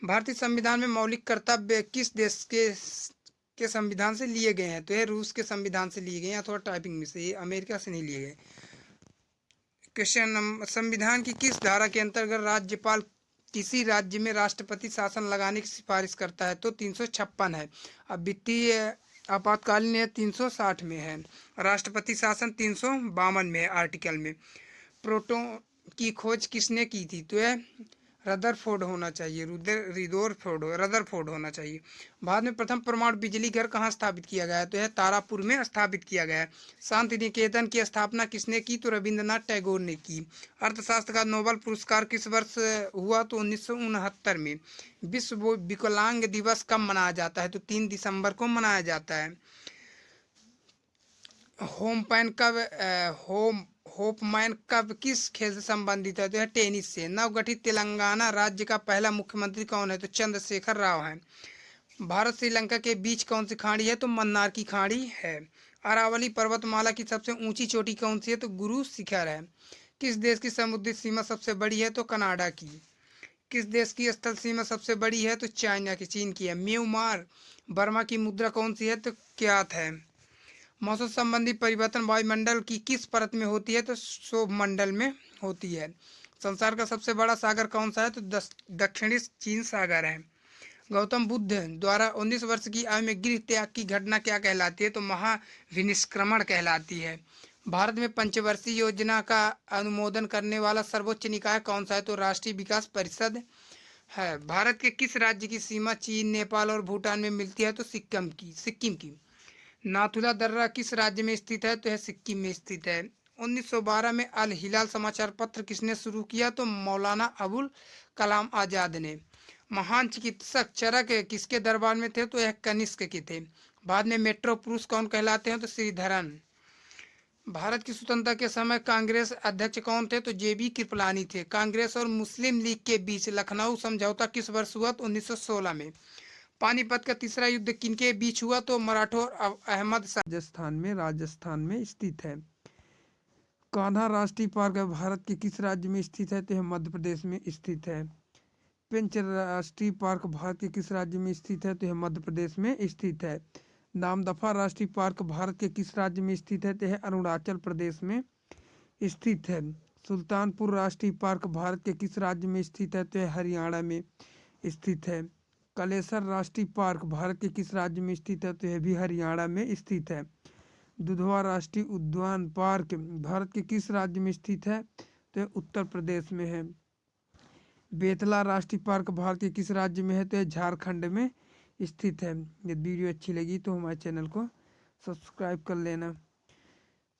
भारतीय संविधान में मौलिक कर्तव्य किस देश के संविधान से लिए गए हैं? तो ये रूस के संविधान से लिए गए हैं, अथवा टाइपिंग में से, ये अमेरिका से नहीं लिए गए। क्वेश्चन नंबर, संविधान की किस धारा के अंतर्गत राज्यपाल किसी राज्य में राष्ट्रपति शासन लगाने की सिफारिश करता है? तो 356 है। अब वित्तीय आपातकालीन है 360 में है। राष्ट्रपति शासन 352 में है आर्टिकल में। प्रोटॉन की खोज किसने की थी? तो यह रदरफोर्ड होना चाहिए, रदरफोर्ड होना चाहिए। भारत में प्रथम परमाणु बिजली घर कहाँ स्थापित किया गया है? तो यह तारापुर में स्थापित किया गया है। शांति निकेतन की स्थापना किसने की? तो रविंद्रनाथ टैगोर ने की। अर्थशास्त्र का नोबेल पुरस्कार किस वर्ष हुआ? तो 1969 में। विश्व विकलांग दिवस कब मनाया जाता है? तो 3 दिसंबर को मनाया जाता है। होपमैन कब किस खेल से संबंधित है? तो यह टेनिस से। नवगठित तेलंगाना राज्य का पहला मुख्यमंत्री कौन है? तो चंद्रशेखर राव है। भारत श्रीलंका के बीच कौन सी खाड़ी है? तो मन्नार की खाड़ी है। अरावली पर्वतमाला की सबसे ऊंची चोटी कौन सी है? तो गुरु शिखर है। किस देश की समुद्री सीमा सबसे बड़ी है? तो कनाडा की। किस देश की स्थल सीमा सबसे बड़ी है? तो चाइना की, चीन की है। म्यांमार बर्मा की मुद्रा कौन सी है? तो क्यात है। मौसम संबंधी परिवर्तन वायुमंडल की किस परत में होती है? तो क्षोभ मंडल में होती है। संसार का सबसे बड़ा सागर कौन सा है? तो दक्षिणी चीन सागर है। गौतम बुद्ध द्वारा 19 वर्ष की आयु में गृह त्याग की घटना क्या कहलाती है? तो महाविनिष्क्रमण कहलाती है। भारत में पंचवर्षीय योजना का अनुमोदन करने वाला सर्वोच्च निकाय कौन सा है? तो राष्ट्रीय विकास परिषद है। भारत के किस राज्य की सीमा चीन, नेपाल और भूटान में मिलती है? तो सिक्किम की। नाथुला दर्रा किस राज्य में स्थित है? तो यह सिक्किम में स्थित है। 1912 में अल हिलाल समाचार पत्र किसने शुरू किया? तो मौलाना अबुल कलाम आजाद ने। महान चिकित्सक चरक किसके दरबार में थे? तो यह कनिष्क के थे। बाद में मेट्रो पुरुष कौन कहलाते हैं? तो श्रीधरन। भारत की स्वतंत्रता के समय कांग्रेस अध्यक्ष कौन थे? तो जेबी कृपलानी थे। कांग्रेस और मुस्लिम लीग के बीच लखनऊ समझौता किस वर्ष हुआ? तो 1916 में। पानीपत का तीसरा युद्ध किनके बीच हुआ? तो मराठों और अहमद शाह। राजस्थान में स्थित है। कान्हा राष्ट्रीय पार्क भारत के किस राज्य में स्थित है? तो यह मध्य प्रदेश में स्थित है। पेंच राष्ट्रीय पार्क भारत के किस राज्य में स्थित है? तो यह मध्य प्रदेश में स्थित है। नामदफा राष्ट्रीय पार्क भारत के किस राज्य में स्थित है? तो यह अरुणाचल प्रदेश में स्थित है। सुल्तानपुर राष्ट्रीय पार्क भारत के किस राज्य में स्थित है? तो यह हरियाणा में स्थित है। कलेसर राष्ट्रीय पार्क भारत के किस राज्य में स्थित है? तो यह भी हरियाणा में स्थित है। दुधवा राष्ट्रीय उद्यान पार्क भारत के किस राज्य में स्थित है? तो यह उत्तर प्रदेश में है। बेतला राष्ट्रीय पार्क भारत के किस राज्य में है? तो यह झारखंड में स्थित है। यदि वीडियो अच्छी लगी तो हमारे चैनल को सब्सक्राइब कर लेना।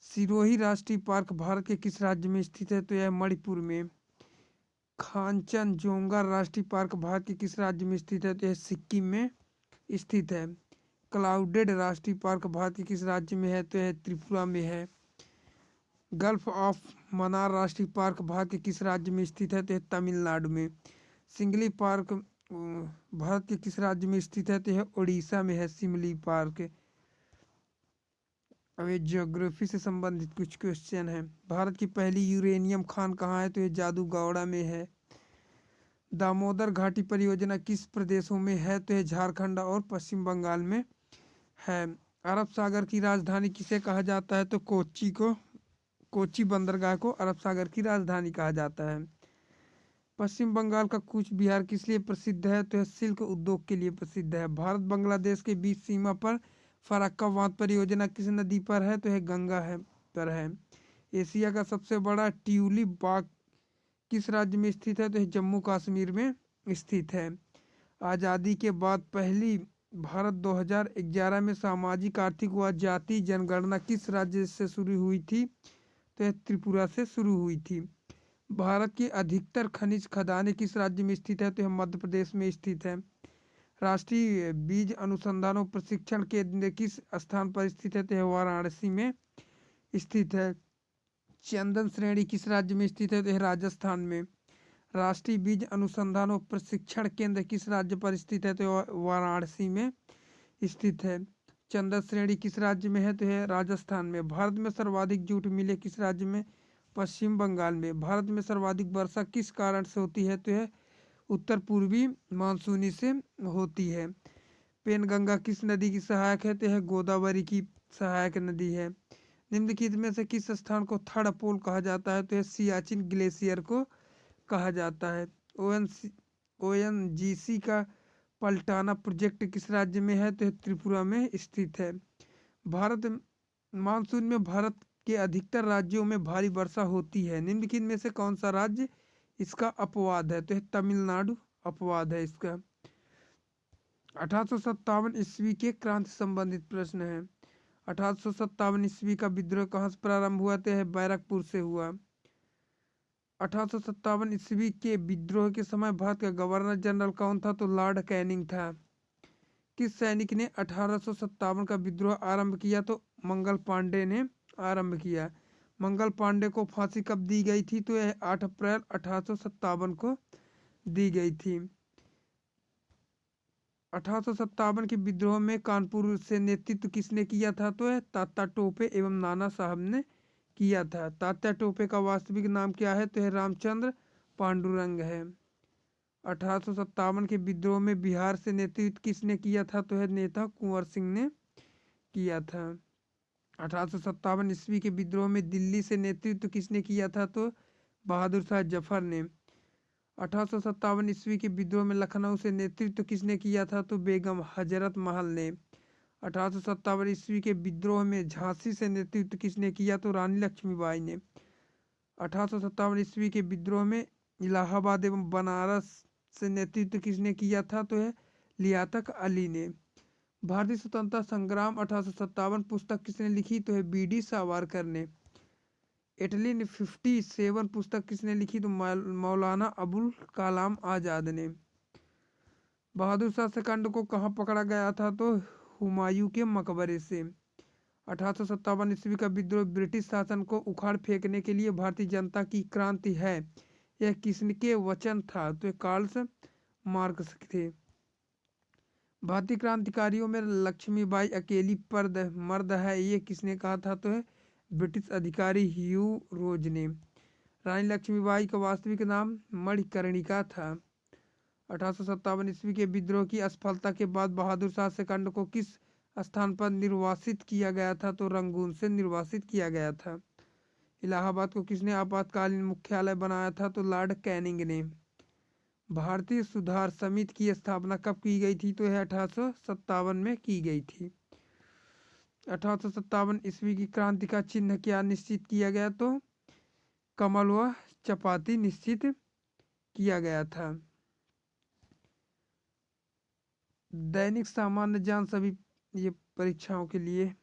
सिरोही राष्ट्रीय पार्क भारत के किस राज्य में स्थित है? तो यह मणिपुर में। खांचनजोंगा राष्ट्रीय पार्क भारत के किस राज्य में स्थित है? तो यह सिक्किम में स्थित है। क्लाउडेड राष्ट्रीय पार्क भारत के किस राज्य में है? तो यह त्रिपुरा में है। गल्फ ऑफ मन्नार राष्ट्रीय पार्क भारत के किस राज्य में स्थित है? तो यह तमिलनाडु में। सिंगली पार्क भारत के किस राज्य में स्थित है? तो यह उड़ीसा में है सिमली पार्क। अब ये ज्योग्राफी से संबंधित कुछ क्वेश्चन है। भारत की पहली यूरेनियम खान कहाँ है? तो ये जादूगौड़ा में है। दामोदर घाटी परियोजना किस प्रदेशों में है? तो यह झारखंड और पश्चिम बंगाल में है। अरब सागर की राजधानी किसे कहा जाता है? तो कोची बंदरगाह को अरब सागर की राजधानी कहा जाता है। पश्चिम बंगाल का कूच बिहार किस लिए प्रसिद्ध है? तो यह सिल्क उद्योग के लिए प्रसिद्ध है। भारत बांग्लादेश के बीच सीमा पर फरक्का बांध परियोजना किस नदी पर है? तो यह गंगा है पर है। एशिया का सबसे बड़ा ट्यूलिप बाग किस राज्य में स्थित है? तो यह जम्मू कश्मीर में स्थित है। आज़ादी के बाद पहली भारत 2011 में सामाजिक आर्थिक व जाति जनगणना किस राज्य से शुरू हुई थी? तो यह त्रिपुरा से शुरू हुई थी। भारत की अधिकतर खनिज खदानें किस राज्य में स्थित है? तो यह मध्य प्रदेश में स्थित है। राष्ट्रीय बीज अनुसंधान और प्रशिक्षण केंद्र किस स्थान पर स्थित है? तो यह वाराणसी में स्थित है। चंदन श्रेणी किस राज्य में स्थित है? तो यह राजस्थान में। राष्ट्रीय बीज अनुसंधान और प्रशिक्षण केंद्र किस राज्य पर स्थित है? तो वाराणसी में स्थित है। चंदन श्रेणी किस राज्य में है? तो यह राजस्थान में। भारत में सर्वाधिक जूट मिलें किस राज्य में? पश्चिम बंगाल में। भारत में सर्वाधिक वर्षा किस कारण से होती है? तो यह उत्तर पूर्वी मानसूनी से होती है। पेनगंगा किस नदी की सहायक है? तो यह गोदावरी की सहायक नदी है। निम्नलिखित में से किस स्थान को थर्ड पोल कहा जाता है? तो यह सियाचिन ग्लेशियर को कहा जाता है। ओएनजीसी का पलटाना प्रोजेक्ट किस राज्य में है? तो यह त्रिपुरा में स्थित है। भारत मानसून में भारत के अधिकतर राज्यों में भारी वर्षा होती है। निम्नलिखित में से कौन सा राज्य इसका अपवाद है? तो यह तमिलनाडु अपवाद है इसका। 1857 ईस्वी के क्रांति संबंधित प्रश्न है। 1857 ईस्वी का विद्रोह कहाँ से प्रारंभ हुआ? तो यह बैरकपुर से हुआ। 1857 ईस्वी के विद्रोह के समय भारत का गवर्नर जनरल कौन था? तो लॉर्ड कैनिंग था। किस सैनिक ने 1857 का विद्रोह आरंभ किया? तो मंगल पांडे ने आरंभ किया। मंगल पांडे को फांसी कब दी गई थी? तो यह 8 अप्रैल 1857 को दी गई थी। 1857 के विद्रोह में कानपुर से नेतृत्व किसने किया था? तो यह तात्या टोपे एवं नाना साहब ने किया था। तात्या टोपे का वास्तविक नाम क्या है? तो यह रामचंद्र पांडुरंग है। 1857 के विद्रोह में बिहार से नेतृत्व किसने किया था? तो यह नेता कुंवर सिंह ने किया था। 1857 ईस्वी के विद्रोह में दिल्ली से नेतृत्व किसने किया था? तो बहादुर शाह जफर ने। 1857 ईस्वी के विद्रोह में लखनऊ से नेतृत्व किसने किया था? तो बेगम हजरत महल ने। 1857 ईस्वी के विद्रोह में झांसी से नेतृत्व किसने किया? तो रानी लक्ष्मीबाई ने। 1857 ईस्वी के विद्रोह में इलाहाबाद एवं बनारस से नेतृत्व किसने किया था? तो यह लियाकत अली ने। भारतीय स्वतंत्रता संग्राम 1857 पुस्तक किसने लिखी? तो है बी.डी. सावरकर ने। इटली ने 57 पुस्तक किसने लिखी? तो मौलाना अबुल कलाम आजाद ने। बहादुर शाह सेकंड को कहाँ पकड़ा गया था? तो हुमायूं के मकबरे से। 1857 ईस्वी का विद्रोह ब्रिटिश शासन को उखाड़ फेंकने के लिए भारतीय जनता की क्रांति है, यह किसके वचन था? तो कार्ल मार्क्स थे। भारतीय क्रांतिकारियों में लक्ष्मीबाई अकेली मर्द है, ये किसने कहा था? तो है ब्रिटिश अधिकारी ह्यू रोज ने। रानी लक्ष्मीबाई का वास्तविक नाम मणिकर्णिका था। 1857 ईस्वी के विद्रोह की असफलता के बाद बहादुर शाह सेकंड को किस स्थान पर निर्वासित किया गया था? तो रंगून से निर्वासित किया गया था। इलाहाबाद को किसने आपातकालीन मुख्यालय बनाया था? तो लॉर्ड कैनिंग ने। भारतीय सुधार समिति की स्थापना कब की गई थी? तो यह 1857 में की गई थी। 1857 ईस्वी की क्रांति का चिन्ह क्या निश्चित किया गया? तो कमल व चपाती निश्चित किया गया था। दैनिक सामान्य ज्ञान सभी ये परीक्षाओं के लिए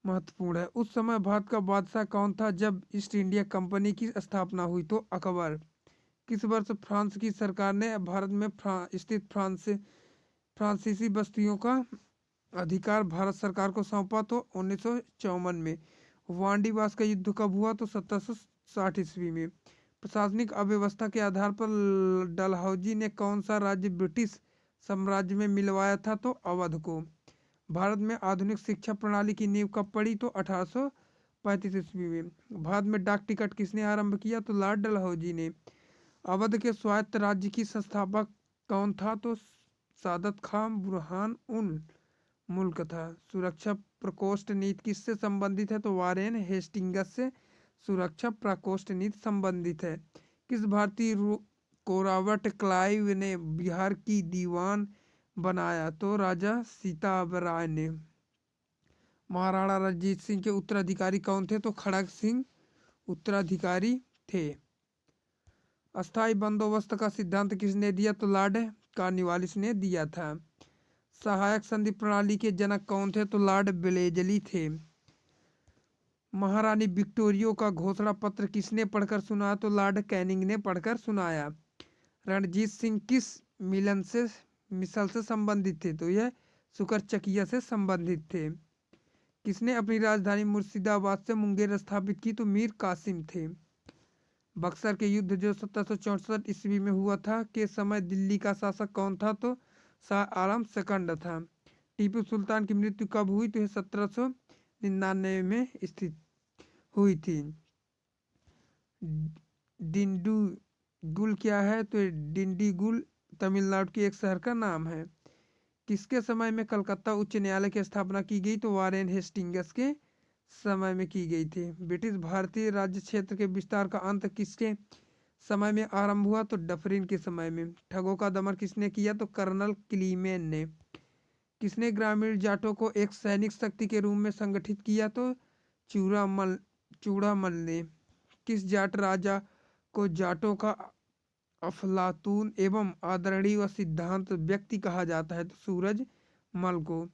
महत्वपूर्ण है। उस समय भारत का बादशाह कौन था जब ईस्ट इंडिया कंपनी की स्थापना हुई? तो अकबर। किस वर्ष फ्रांस की सरकार ने भारत में स्थित फ्रांसीसी बस्तियों का अधिकार भारत सरकार को सौंपा? तो 1954 में। वांडीवास का युद्ध कब हुआ? तो 1760 ईस्वी में। प्रशासनिक अव्यवस्था के आधार पर डलहौजी ने कौन सा राज्य ब्रिटिश साम्राज्य में मिलवाया था? तो अवध को। भारत में आधुनिक शिक्षा प्रणाली की नींव कब पड़ी? तो 1835 ईस्वी में। भारत में डाक टिकट किसने आरंभ किया? तो लॉर्ड डलहौजी ने। अवध के स्वायत्त राज्य की संस्थापक कौन था? तो सादत खां बुरहान उन मुल्क था। सुरक्षा प्रकोष्ठ नीति किससे संबंधित है? तो वारेन हेस्टिंग्स से सुरक्षा प्रकोष्ठ नीति संबंधित है। किस भारतीय को रॉबर्ट क्लाइव ने बिहार की दीवान बनाया? तो राजा सीताबराय ने। महाराणा रणजीत सिंह के उत्तराधिकारी कौन थे? तो खड़ग सिंह उत्तराधिकारी थे। अस्थाई बंदोबस्त का सिद्धांत किसने दिया? तो लॉर्ड कॉर्नवालिस ने दिया था। सहायक संधि प्रणाली के जनक कौन थे? तो लॉर्ड वेलेजली थे। महारानी विक्टोरिया का घोषणा पत्र किसने पढ़कर सुनाया? तो लॉर्ड कैनिंग ने पढ़कर सुनाया। रणजीत सिंह किस मिसल से संबंधित थे? तो यह सुकरचकिया से संबंधित थे। किसने अपनी राजधानी मुर्शिदाबाद से मुंगेर स्थापित की? तो मीर कासिम थे। बक्सर के युद्ध जो 1764 ईस्वी में हुआ था के समय दिल्ली का शासक कौन था? तो शाह आलम सेकंड था। टीपू सुल्तान की मृत्यु कब हुई? तो 1799 में स्थित हुई थी। डिंडू गुल क्या है? तो डिंडीगुल तमिलनाडु के एक शहर का नाम है। किसके समय में कलकत्ता उच्च न्यायालय की स्थापना की गई? तो वारेन हेस्टिंग्स के समय में की गई थी। ब्रिटिश भारतीय राज्य क्षेत्र के विस्तार का अंत किसके समय में आरंभ हुआ? तो डफरिन के समय में। ठगों का दमन किसने किया? तो कर्नल क्लीमेन ने। किसने ग्रामीण जाटों को एक सैनिक शक्ति के रूप में संगठित किया? तो चूड़ामल ने। किस जाट राजा को जाटों का अफलातून एवं आदरणीय व सिद्धांत व्यक्ति कहा जाता है? तो सूरजमल को।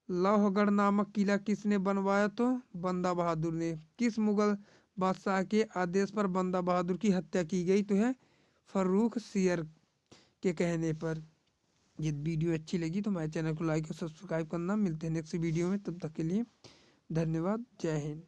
लौहगढ़ नामक किला किसने बनवाया? तो बंदा बहादुर ने। किस मुगल बादशाह के आदेश पर बंदा बहादुर की हत्या की गई? तो है फर्रुख सियर के कहने पर। ये वीडियो अच्छी लगी तो हमारे चैनल को लाइक और सब्सक्राइब करना। मिलते हैं नेक्स्ट वीडियो में, तब तक के लिए धन्यवाद। जय हिंद।